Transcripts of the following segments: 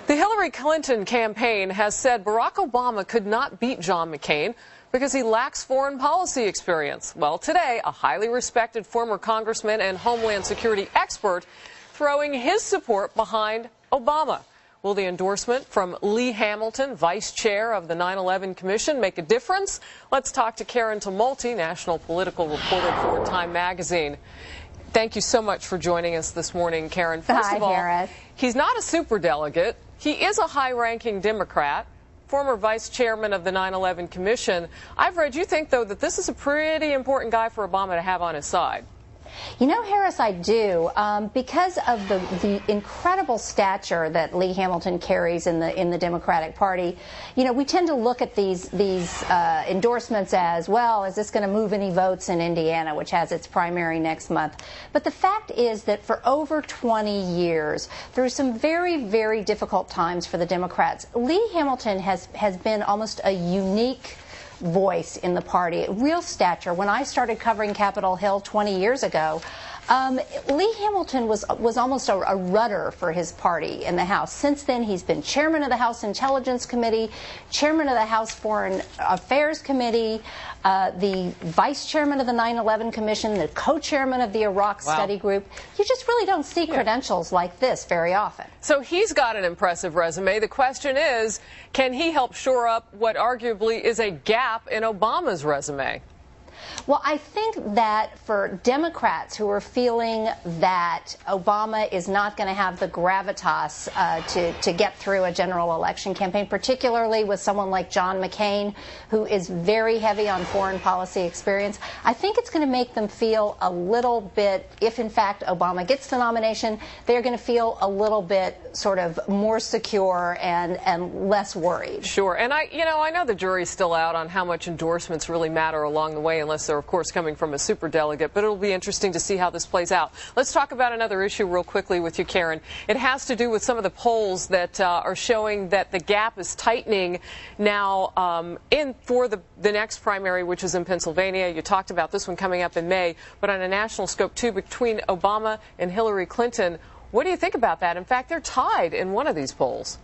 The Hillary Clinton campaign has said Barack Obama could not beat John McCain because he lacks foreign policy experience. Well, today, a highly respected former congressman and Homeland Security expert throwing his support behind Obama. Will the endorsement from Lee Hamilton, vice chair of the 9/11 Commission, make a difference? Let's talk to Karen Tumulty, national political reporter for Time Magazine. Thank you so much for joining us this morning, Karen. First of all, Harris. He's not a superdelegate. He is a high-ranking Democrat, former vice chairman of the 9/11 Commission. I've read you think, though, that this is a pretty important guy for Obama to have on his side. You know, Harris, I do, because of the incredible stature that Lee Hamilton carries in the Democratic Party. You know, we tend to look at these endorsements as, well, is this going to move any votes in Indiana, which has its primary next month? But the fact is that for over 20 years, through some very, very difficult times for the Democrats, Lee Hamilton has been almost a unique voice in the party, real stature. When I started covering Capitol Hill 20 years ago, Lee Hamilton was almost a rudder for his party in the House. Since then, he's been chairman of the House Intelligence Committee, chairman of the House Foreign Affairs Committee, the vice chairman of the 9/11 Commission, the co-chairman of the Iraq Study Group. You just really don't see credentials like this very often. So he's got an impressive resume. The question is, can he help shore up what arguably is a gap in Obama's resume? Well, I think that for Democrats who are feeling that Obama is not going to have the gravitas to get through a general election campaign, particularly with someone like John McCain, who is very heavy on foreign policy experience, I think it's going to make them feel a little bit, if in fact Obama gets the nomination, they're going to feel a little bit sort of more secure and less worried. Sure. And I know the jury's still out on how much endorsements really matter along the way, unless they're, of course, coming from a superdelegate, but it'll be interesting to see how this plays out. Let's talk about another issue real quickly with you, Karen. It has to do with some of the polls that are showing that the gap is tightening now for the next primary, which is in Pennsylvania. You talked about this one coming up in May, but on a national scope, too, between Obama and Hillary Clinton. What do you think about that? In fact, they're tied in one of these polls.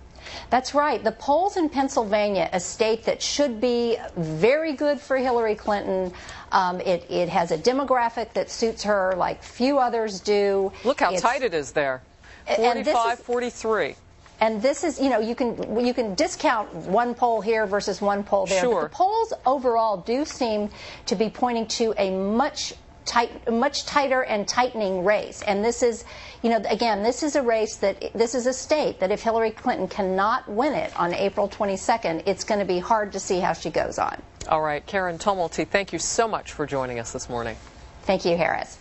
That's right. The polls in Pennsylvania, a state that should be very good for Hillary Clinton, it has a demographic that suits her like few others do. Look how tight it is there. 45-43. And this is, you know, you can discount one poll here versus one poll there. Sure. But the polls overall do seem to be pointing to a much tighter and tightening race. And this is, you know, again, this is a state that if Hillary Clinton cannot win it on April 22nd, it's going to be hard to see how she goes on. All right, Karen Tumulty, thank you so much for joining us this morning. Thank you, Harris.